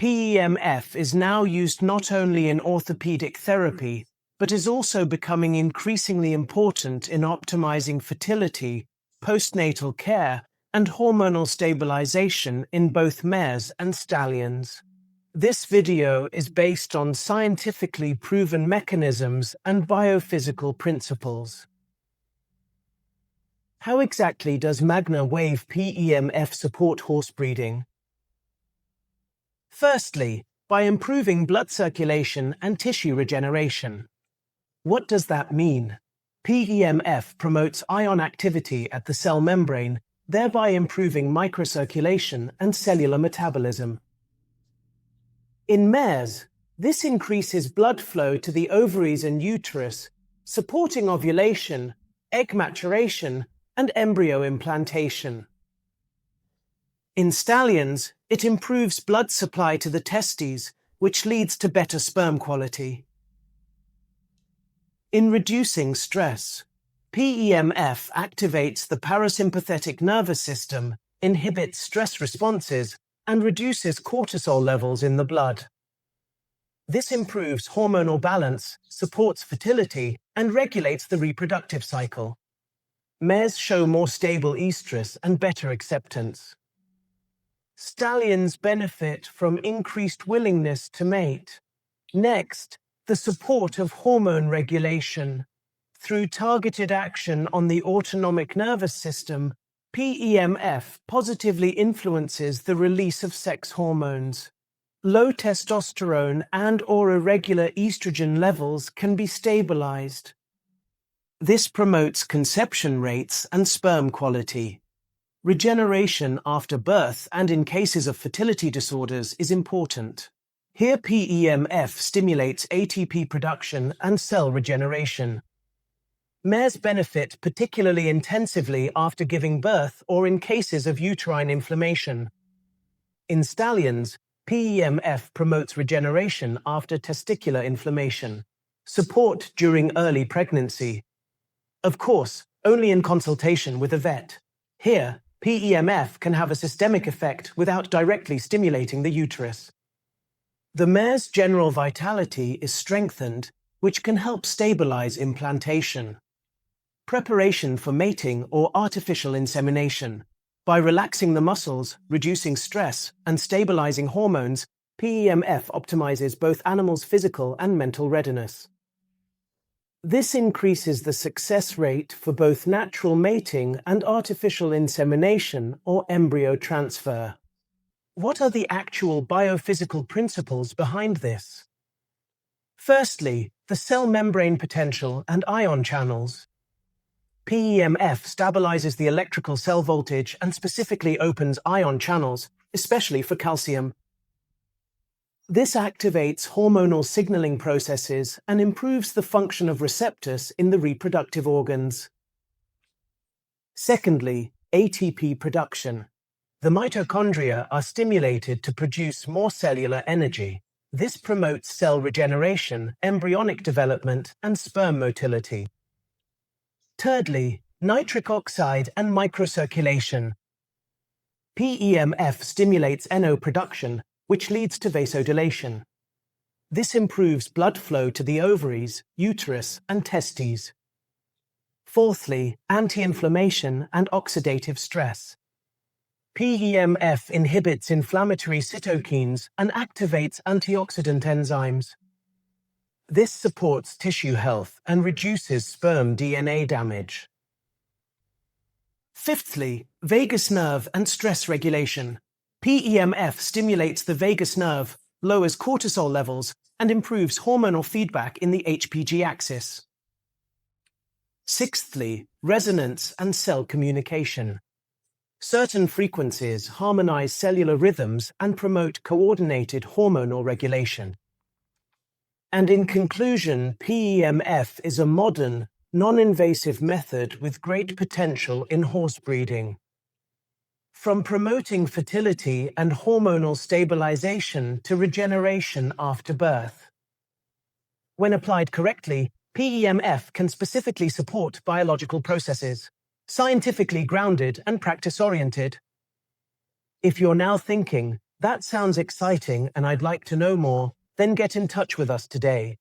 PEMF is now used not only in orthopedic therapy, but is also becoming increasingly important in optimizing fertility, postnatal care, and hormonal stabilization in both mares and stallions. This video is based on scientifically proven mechanisms and biophysical principles. How exactly does Magna Wave PEMF support horse breeding? Firstly, by improving blood circulation and tissue regeneration. What does that mean? PEMF promotes ion activity at the cell membrane, thereby improving microcirculation and cellular metabolism. In mares, this increases blood flow to the ovaries and uterus, supporting ovulation, egg maturation, and embryo implantation. In stallions, it improves blood supply to the testes, which leads to better sperm quality. In reducing stress, PEMF activates the parasympathetic nervous system, inhibits stress responses, and reduces cortisol levels in the blood. This improves hormonal balance, supports fertility, and regulates the reproductive cycle. Mares show more stable estrus and better acceptance. Stallions benefit from increased willingness to mate. Next, the support of hormone regulation. Through targeted action on the autonomic nervous system, PEMF positively influences the release of sex hormones. Low testosterone and/or irregular estrogen levels can be stabilized. This promotes conception rates and sperm quality. Regeneration after birth and in cases of fertility disorders is important. Here PEMF stimulates ATP production and cell regeneration. Mares benefit particularly intensively after giving birth or in cases of uterine inflammation. In stallions, PEMF promotes regeneration after testicular inflammation. Support during early pregnancy. Of course, only in consultation with a vet. Here, PEMF can have a systemic effect without directly stimulating the uterus. The mare's general vitality is strengthened, which can help stabilize implantation. Preparation for mating or artificial insemination. By relaxing the muscles, reducing stress, and stabilizing hormones, PEMF optimizes both animals' physical and mental readiness. This increases the success rate for both natural mating and artificial insemination or embryo transfer. What are the actual biophysical principles behind this? Firstly, the cell membrane potential and ion channels. PEMF stabilizes the electrical cell voltage and specifically opens ion channels, especially for calcium. This activates hormonal signaling processes and improves the function of receptors in the reproductive organs. Secondly, ATP production. The mitochondria are stimulated to produce more cellular energy. This promotes cell regeneration, embryonic development, and sperm motility. Thirdly, nitric oxide and microcirculation. PEMF stimulates NO production, which leads to vasodilation. This improves blood flow to the ovaries, uterus, and testes. Fourthly, anti-inflammation and oxidative stress. PEMF inhibits inflammatory cytokines and activates antioxidant enzymes. This supports tissue health and reduces sperm DNA damage. Fifthly, vagus nerve and stress regulation. PEMF stimulates the vagus nerve, lowers cortisol levels, and improves hormonal feedback in the HPG axis. Sixthly, resonance and cell communication. Certain frequencies harmonize cellular rhythms and promote coordinated hormonal regulation. And in conclusion, PEMF is a modern, non-invasive method with great potential in horse breeding. From promoting fertility and hormonal stabilization to regeneration after birth. When applied correctly, PEMF can specifically support biological processes, scientifically grounded and practice-oriented. If you're now thinking, That sounds exciting and I'd like to know more. Then get in touch with us today.